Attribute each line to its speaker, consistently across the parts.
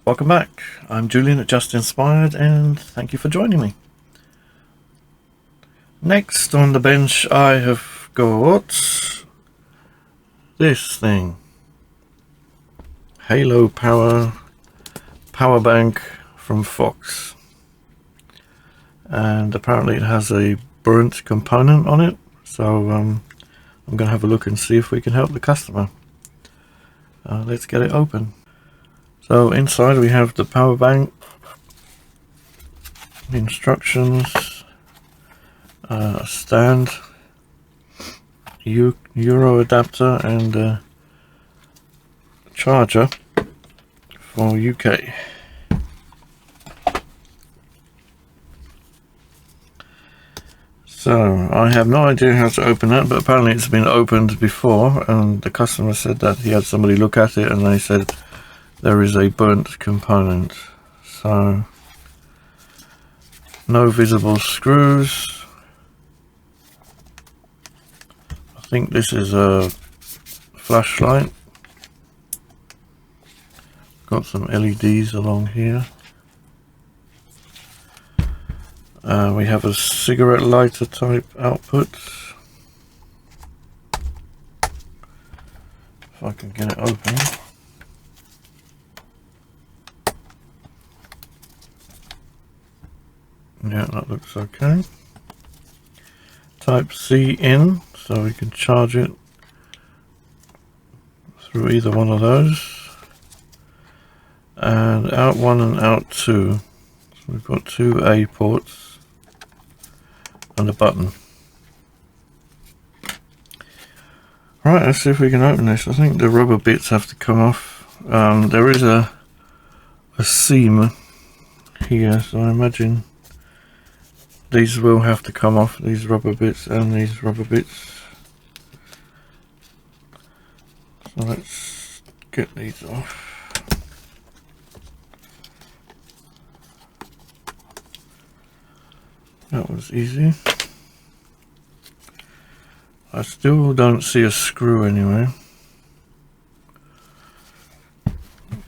Speaker 1: Welcome back. I'm Julian at JustInspired, and thank you for joining me. Next on the bench I have got this thing. Halo power bank from Fox. And apparently it has a burnt component on it, so I'm going to have a look and see if we can help the customer. Let's get it open. So inside we have the power bank, the instructions, a stand, Euro adapter, and a charger for UK. So I have no idea how to open that, but apparently it's been opened before, and the customer said that he had somebody look at it and they said there is a burnt component. So no visible screws. I think this is a flashlight. Got some LEDs along here. We have a cigarette lighter type output. If I can get it open. Yeah, that looks okay. Type C in, so we can charge it through either one of those. And out 1 and out 2. So we've got 2 A ports and a button. Right, let's see if we can open this. I think the rubber bits have to come off. There is a seam here, so I imagine these will have to come off, these rubber bits and these rubber bits. So let's get these off. That was easy. I still don't see a screw anywhere.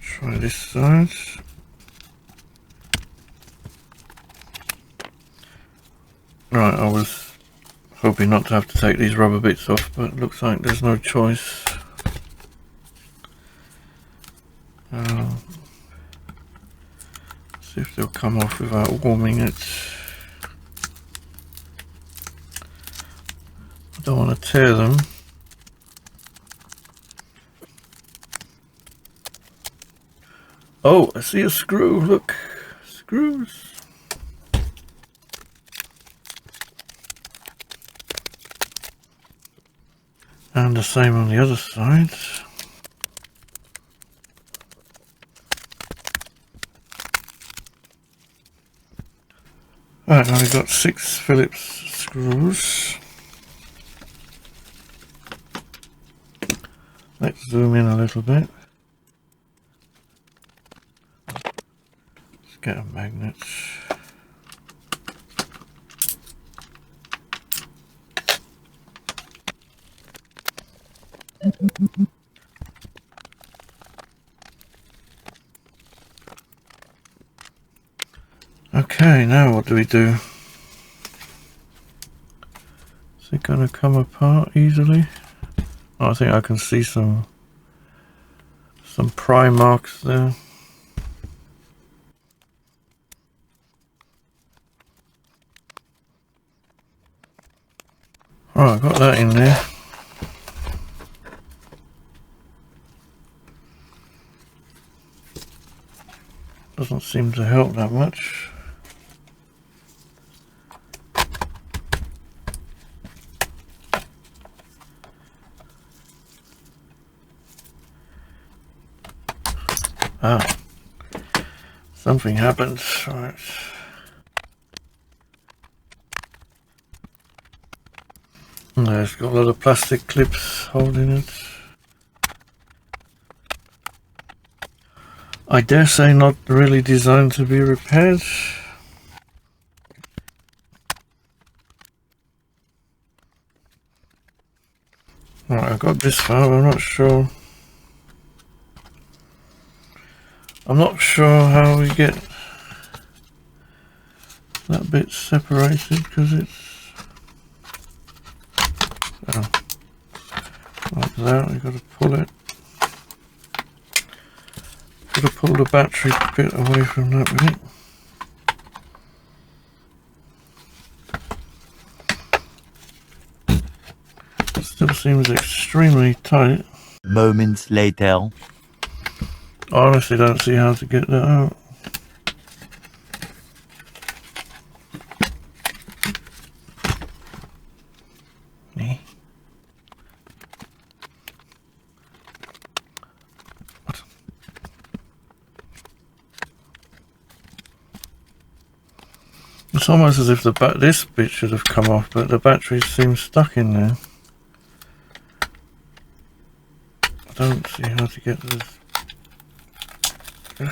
Speaker 1: Try this side. Right, I was hoping not to have to take these rubber bits off, but it looks like there's no choice. See if they'll come off without warming it. I don't want to tear them. Oh, I see a screw, look, screws. And the same on the other side. Right, now we've got 6 Phillips screws. Let's zoom in a little bit. Let's get a magnet. Okay, now what do we do? Is it going to come apart easily? Oh, I think I can see some pry marks there. Right, got that in there. Doesn't seem to help that much. Ah, something happened. Right. It's got a lot of plastic clips holding it. I dare say not really designed to be repaired. Right, I got this far, I'm not sure I'm not sure how we get that bit separated because it's like that. We've got to pull it. Got to pull the battery bit away from that bit. It still seems extremely tight.
Speaker 2: Moments later.
Speaker 1: I honestly don't see how to get that out. It's almost as if this bit should have come off, but the battery seems stuck in there. I don't see how to get this. I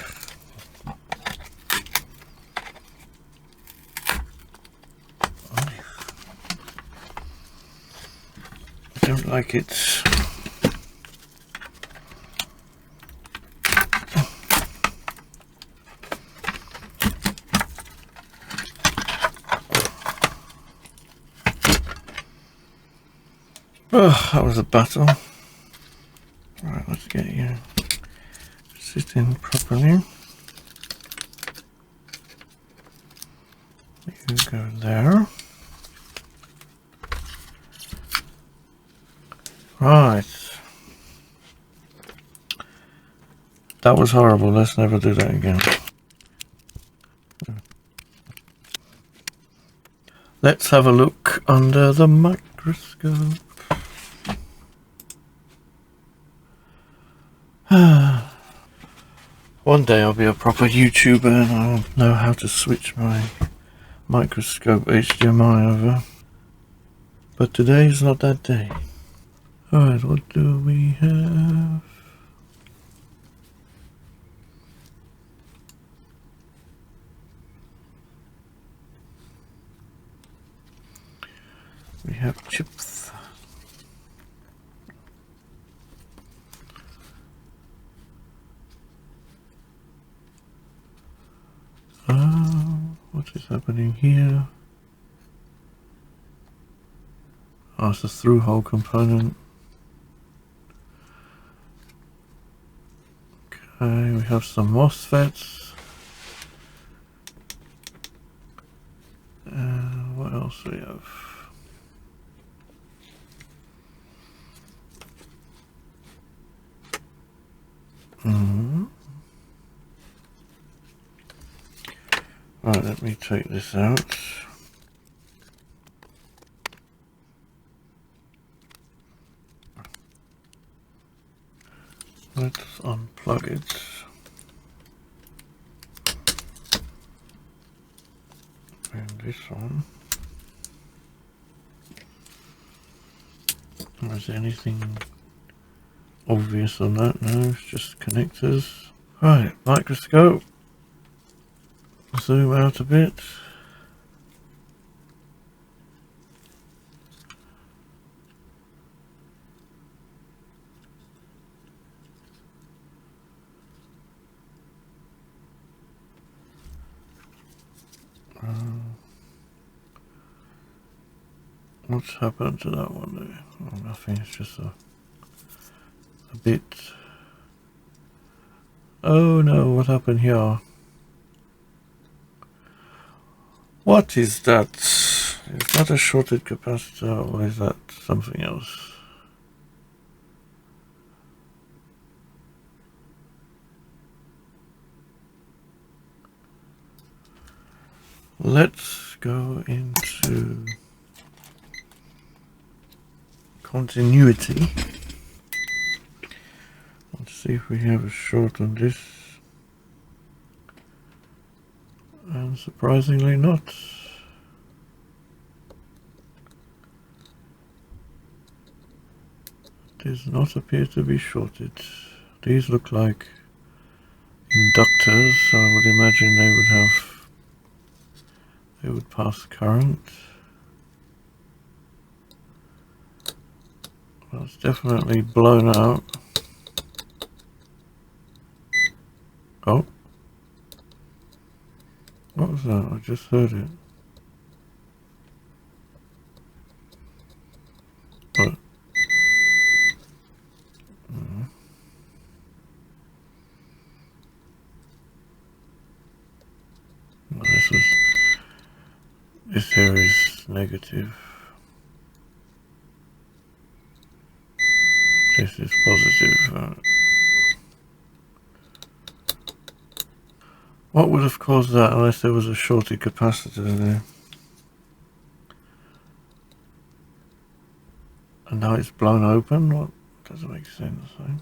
Speaker 1: don't like it. Oh, that was a battle. Right, let's get you sitting properly. You go there. Right. That was horrible. Let's never do that again. Let's have a look under the microscope. One day I'll be a proper YouTuber and I'll know how to switch my microscope HDMI over. But today is not that day. Alright, what do we have? We have chips. What is happening here? Oh, it's a through-hole component. Okay, we have some MOSFETs. What else do we have? Right, let me take this out. Let's unplug it. And this one. Is there anything obvious on that? No, it's just connectors. Right, microscope. Zoom out a bit. What's happened to that one there? Oh, nothing, it's just a bit. Oh no, what happened here? What is that? Is that a shorted capacitor or is that something else? Let's go into continuity. Let's see if we have a short on this. And surprisingly not. Does not appear to be shorted. These look like inductors, so I would imagine they would pass current. Well, it's definitely blown out. Oh. What was that? I just heard it. What? Well, this here is negative. This is positive. What would have caused that unless there was a shorted capacitor there? And now it's blown open? What doesn't make sense, eh?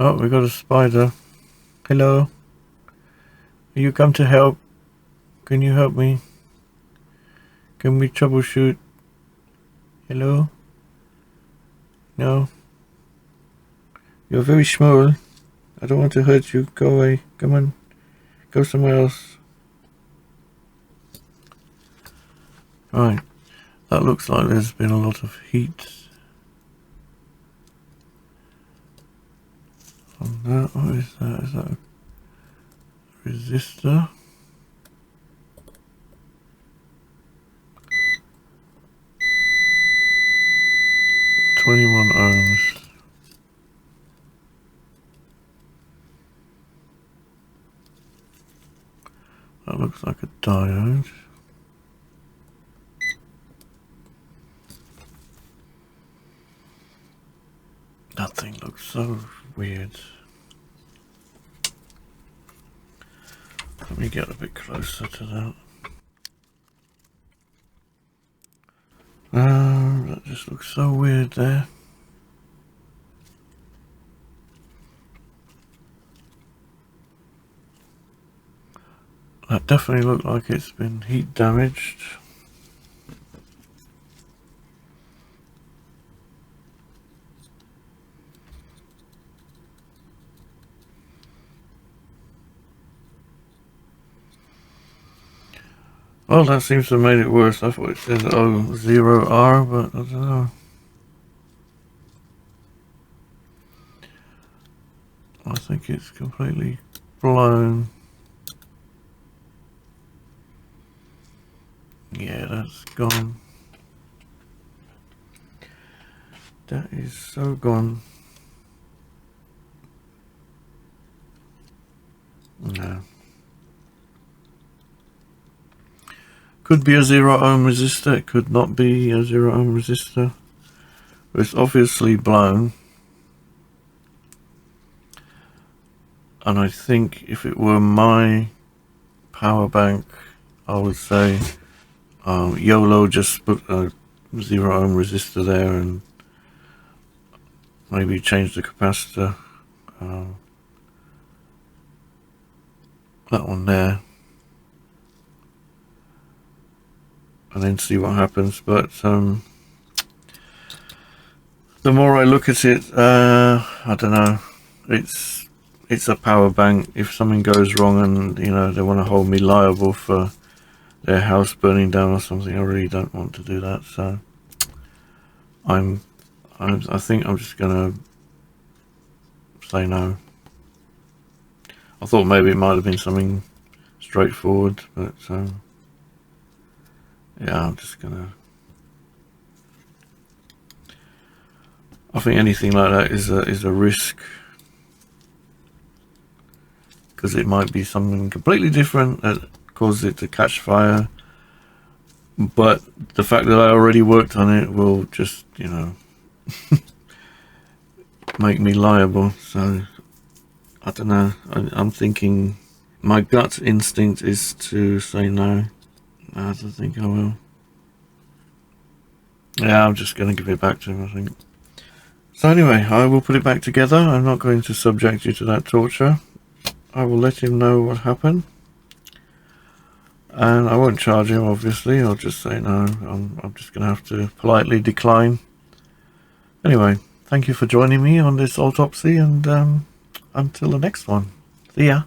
Speaker 1: Oh, we got a spider. Hello. You come to help? Can you help me? Can we troubleshoot? Hello? No? You're very small. I don't want to hurt you. Go away. Come on. Go somewhere else. Right. That looks like there's been a lot of heat on that. What is that? Is that a resistor? $21 ohms. That looks like a diode. That thing looks so weird. Let me get a bit closer to that. That just looks so weird there. That definitely looked like it's been heat damaged. Well, that seems to have made it worse. I thought it said 0R, but I don't know. I think it's completely blown. Yeah, that's gone. That is so gone. No. Could be a 0 ohm resistor, it could not be a 0 ohm resistor. But it's obviously blown. And I think if it were my power bank, I would say YOLO, just put a 0 ohm resistor there and maybe change the capacitor. That one there. And then see what happens. But the more I look at it, I don't know. It's a power bank. If something goes wrong and they want to hold me liable for their house burning down or something, I really don't want to do that. So I think I'm just gonna say no. I thought maybe it might have been something straightforward, but yeah, I'm just gonna. I think anything like that is a risk, because it might be something completely different that causes it to catch fire. But the fact that I already worked on it will just, make me liable. So I don't know. I'm thinking my gut instinct is to say no. I don't think I will. Yeah, I'm just going to give it back to him, I think. So anyway, I will put it back together. I'm not going to subject you to that torture. I will let him know what happened. And I won't charge him, obviously. I'll just say no. I'm just going to have to politely decline. Anyway, thank you for joining me on this autopsy, and until the next one. See ya.